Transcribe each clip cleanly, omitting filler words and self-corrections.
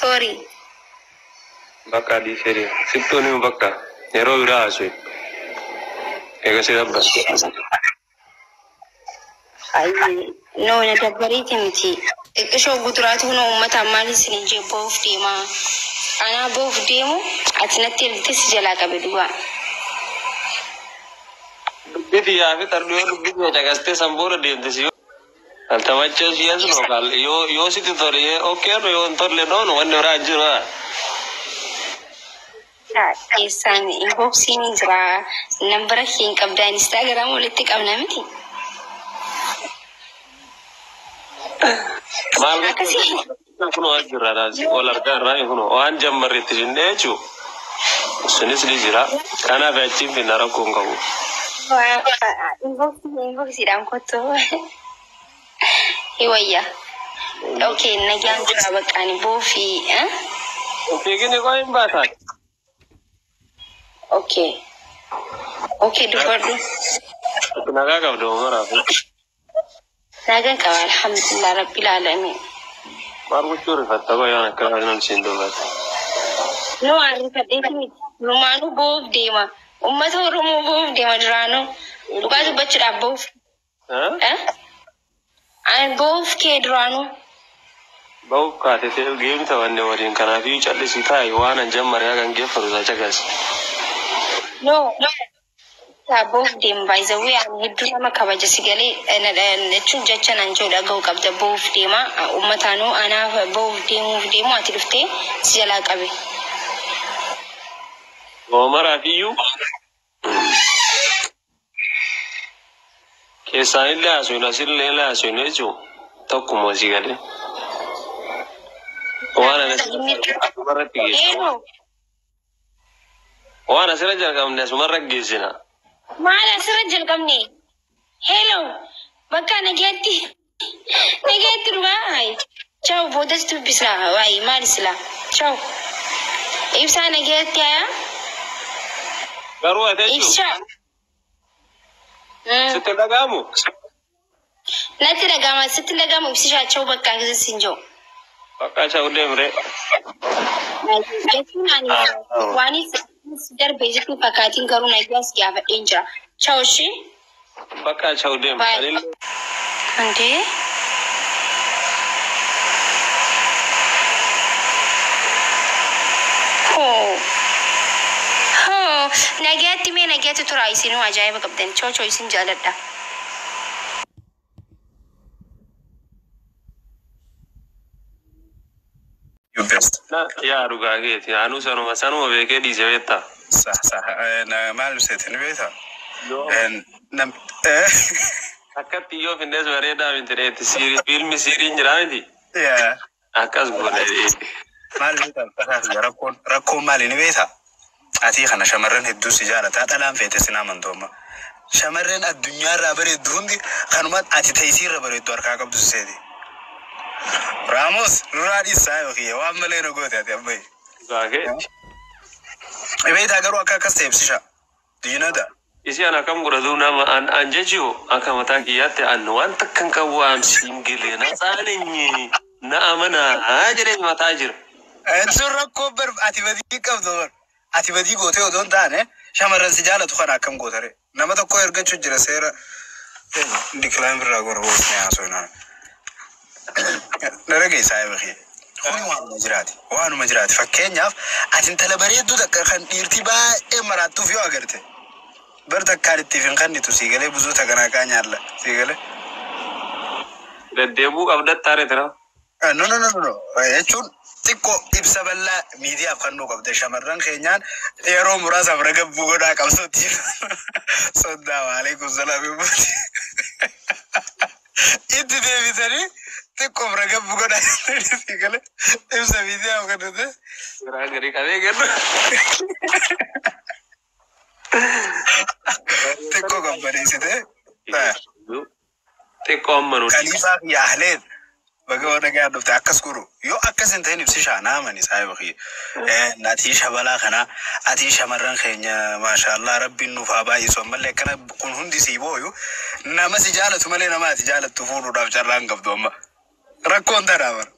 sorry. Bakka di seri. Sittu ni bakka. Nero ira asui. Ega sira bas. Ay, no na dabbari timti. Ikisho guturatu no ummata mali sinje bof dema. Ana bof demo atinati tisjala kabedwa. Biti ya fi tarbiyo biti jagaste sambora de desiyo. Altamacho siyasu lokal. Yo situ tori okay no yo ntorle no wanne rajura. Isan inbox ini jira number king kabda Instagram ulitik amna miti. Mal kuno ajura razi olar garra kuno wan jammari tinechu. Sunis jira kana fa'ti binara kongawu. Inbox idam koto. Iwaya. Okay, nagyan jira bakani bofi, eh? Okay, gini ko imbata. Okay. Okay, dubardu. Naga ka do ngara ko. Naga ka alhamdulillah rabbil alamin. Maru churi fatta ko yana ka nan sindo ba. No arifa demi romanu bof dema. Ummato romo bof dema drano. Ugazu bachira bof. Eh? An bof ke drano. Bau ka te game ta wanne warin kana fi challe si kai wanan jammar ya gange faruza jagas. No. Both them by the way I'm hiddu maka baje sigale na chujja chanan joda go kabda both them ummatano ana both them atilfte sijala qabe Omar afiyu ke sailla so na sille la so ne jo tokkumo sigale وانا سرجل كم ناس مرة جيزنا ما أنا سرجل كمني hello بكا نجاتي رواي ciao بودست بسلا واي ما لسلا ciao إبسا نجاتي يا قروة تجو إبسا ستلقامو ستلقامو بسيشا ciao بكا كذا سنجو بكا ciao دمري واني dar bai jikin fakatin garu na gas ya faɗin jira. Ciao shi? Baka ciao dem. Ante? Nagati tura isinu ajaib kabden. Ciao isin jaladda. You best. Ya rugage ti anu sanu beke di jeweta. صح انا ما لبست نبيتها نم akati yo findes vareda internet siri film siri njirandi يا akas gole ما لبست rakon mali نبيتها ati khana shamarran hiddu sijara ta dalan fete sina man doma shamarran ad-dunya rabare dundi khanumat ati taysir rabare dor ka qabdu sedi Ramos radi sayo khiya wa amale no gote ati abai gage Ibeta garu aka kasta yabsisha. Do you know that? isi ana kam guraduna ma an jejiwo aka mataki yatte anwan takkan kawa am singile na tsalinyi na amana ajire matajir Ensurra kober ati badi gote odon dane shamaran sijala to khana kam gotare namata ko erga chujira sera decline bra gor hosne asona narage saibi خوني وانو مجراتي فكينياف عشان تلبريدو كان يرتبا مراتو فيو اغرتي برتا كارتي فين كان تسيغلي بزو تكنا كانيالا سيغلي ددبو قبل تاري ترى no يچون تيكو ابسبلا ميديا فنو قبل شمرن خينيان يرو مراسا برغ بوغدا قبسوتي صدا عليكم السلام انت دي بيتري تكو برغ بوغدا سيغلي ابسا ميديا وكده غري كده كده تكو قبل سيده تكو منو خليفه يا اهلين بقول لك قاعد بتعكس كرو يو أكس أنت هني بسيش أنا ماني سايب أخي ناتيش هبلا خنا أتيش مرن خينيا ما شاء الله ربي النوفا يسوع ملك أنا بكون هندي سيبو يو نما سجالة ثمانية نما سجالة تفور وداف جران قبض وما ركون درامر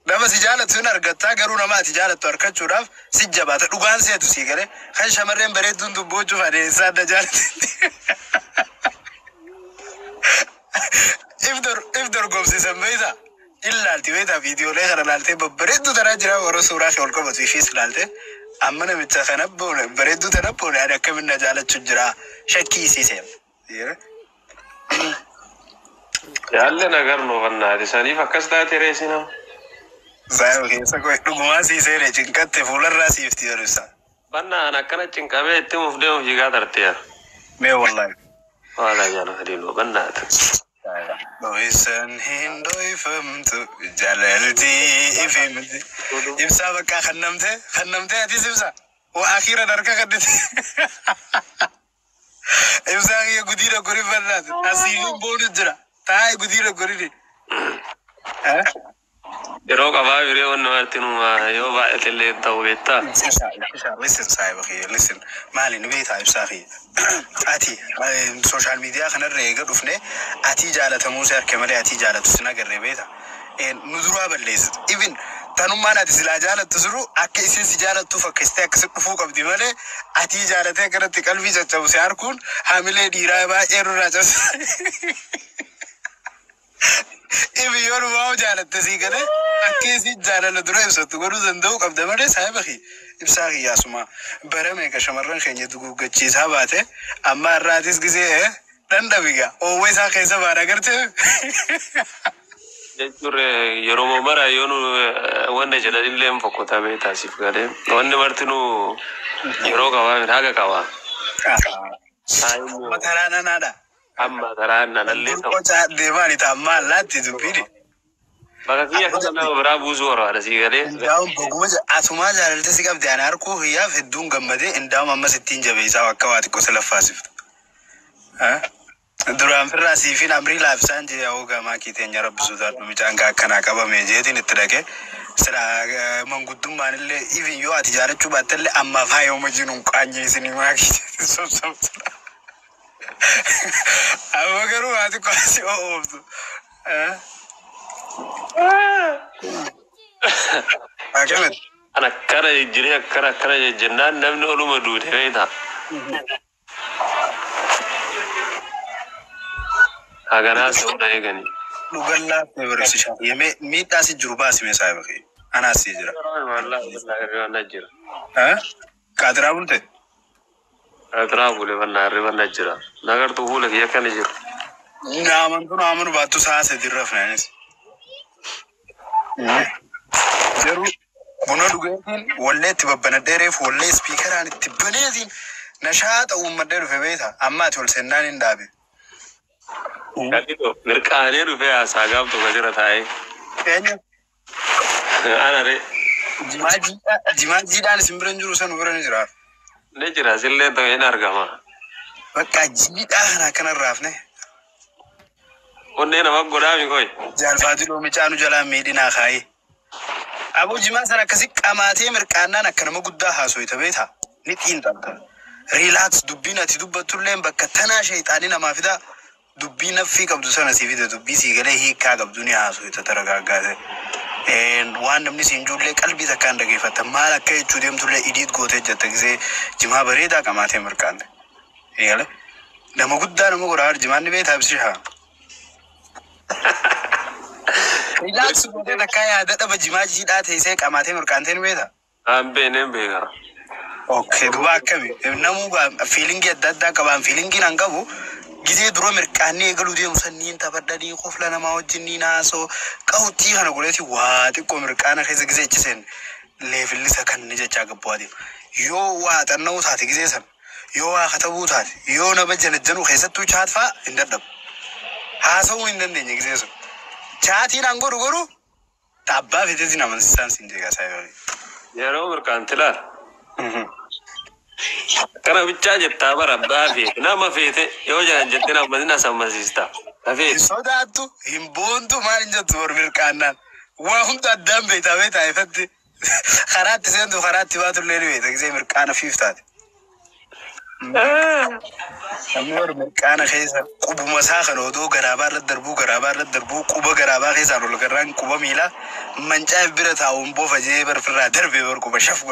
nama si jaalatu hin argattaa garuu nama ati jaalattu argachuudhaaf si jabaata dhugaan seetu si galee kan shamarreen bareedduun dubboochuuf adeemsa adda jaalatti. If dorgomsiisan beektaa ilaalti beektaa viidiyoolee kana laaltee babbareedduu tanaa jira warra suuraa kee ol qabatu ishees laaltee amma namicha kana boone bareedduu tana boone ani akkamiin na jaalachuu jira shakkii isiiseen. Yaalle nagar nu vannaati saniif akkas taate reesinam. Zaayo keessa koo dhugumaa siisee cinqatte fuularraa siifti yeroo Bannaan akkana cinqamee itti mufdeemuuf jigaa tarteera. mee wallahi. Wala jaanu hadiinuu bannaata. Boysan hindoifamtu jalalti ifimti ibsa bakka khannamte atis ibsa wa akhira darka kadite ibsa ya gudira gori fannat asiri bonu jira tay gudira gori Yeroo qabaa biree wanna martinuma yoo baay'atellee ta'uu beektaa. Listen saahiba khiyya listen maali nu beektaa ibsaa khiyya ati social media kanarra eega dhufne ati jaalatamuu si harke malee ati jaalatu sin agarree beekta nu duraa balleessit even tanummaan ati silaa jaalattu suru akka isin si jaalattuuf akkastee akkasi dhufuu qabdi malee ati jaalatee kanatti qalbii caccabu si harkuun haamilee dhiiraa baay'ee nurraa cabsa. Ibi yoonu maa jaalatte si gale akkasi jaalala dura ibsattu godhuu danda'uu qabda malee saahiba khiyya ibsaa khiyyaasuma barame ka shamarran keenya duguuggachiisaa baate amma irraatis gisee dandhabiga oowwa isaa keessa baadha garte. Jechuun yeroo mara yoonu wanna jedhanillee fokkotaa beektaasiif galee wanni martinuu yeroo qabaa haga qabaa. Mataraan anaadha. Amma taraan nanallee ta'u. Qoca deemaan itti ammaa laatti dubbini. Bakka kiyya kana nama biraa buusuu barbaada si galee. Indaa'uun bogguma asumaa jaalalte si qabdi ani harkuu hiyyaaf hedduun gammadee indaa'uun ammas ittiin jabeessaa akka waa xiqqoo salaffaasiftu. Duraan firraa siifin amrii laabsaan jee yaa'uu gamaa kiiteen rabbisuutaa dhumichaan akkanaa qabame jeetiin itti dhaqee sira manguddummaan illee ifin yoo ati jaalachuu baattellee ammaaf haa yooma jinuun qaanyeessinii maa kiiteen sobsobsudha. Amma garuu haa xiqqoo asii ooftu. Akkamit? An akkana jijjiiree akkana jennaan namni oluma duute beektaa. Haganaa ta'uudha eeganii. Dhugan laaftee barsiisaa. Miidhaa si jiru baasime saayiba kee. Anaas si jira. Qaadiraa bulte? Qaadiraa bule bannaa jira. Nagartuu fuula kiyya kana jiru. Naamanu baattu sa'a sadi rafnaanis. Garuu buna dhugaatiin wallee itti babbanadhee reefu wallee ispiikaraan itti baneetiin nashaata uummadhee dhufe beektaa amma ati ol seennaan hin dhaabe. Kadhito mirqaanee dhufee haasaa gaaftu ka jira taa'ee. Eenyu? Ana ree. Jimaajiidhaan isin bira hin jiru san bira ni jira. Ne jira sillee ta'e hin argama. Bakka jiidhaa kana akkanarraafne. Onnee nama godhaami qoy. Jaalfaati loomichaanu jalaan miidhinaa kaayee. Aboo jimaa sana akkasi qamaatee mirqaannaan akka nama guddaa haasoyta beektaa ni xiinxalta. Riilaaks dubbiin ati dubbattullee bakka tanaa sheexaanii namaa fidaa dubbii naffii qabdu sana si fide dubbii si galee hiikaa qabdu ni haasoyta taragaaggaate. Waan namni siin ijoollee qalbii takkaan dhageeffata maal akka jechuu deemtullee idiit gootee jetta gisee jimaa bareedaa qamaatee mirqaanne. Eegale nama guddaa nama godhaa jimaanni beektaa ibsishaa. Riilaaks gootee takkaa yaada dhaba jimaa jiidhaa teessee qamaatee mirqaantee ni beektaa? Neen beekaa. Okay, duba akkami namuu fiilingii adda addaa qabaan fiilingiin an qabu gisee dura mirqaannee eegaluu deemu sanniin taphadhanii qofla namaa wajjin ni naasoo qawwtii kana godheeti waa xiqqoo mirqaana keessa gisee ichiseen leefillisa kan ni jechaa gabbaa deema. Yoo waa xanna'uu taate gisee san yoo waa katabuu taate yoo nama janajjanuu keessattuu chaatfaa hin dadhabu. Haasa'uu hin dandeenye gisee sun. Chaatiin an godhu tabbaa fiteetiin amansiisaan siin jeegaa saa Yeroo mirqaanti laala. Kana bichaa jettaa bara abbaa feete nama feete yoo jiran jettee nama na sammasiista. Sodaattu hin boontu maal hin jettu bor mirqaannaan waa hunda addaan beektaa beektaa ifatti karaatti seentu karaatti baatullee ni beekta gisee mirqaana fiiftaati. Namni mirqaana keessa qubuma isaa kan odoo garaabaa irra darbuu quba garaabaa keessaan ol garraan quba miilaa mancaa bira taa'uun boofa jee barfirraa darbee bar quba shaf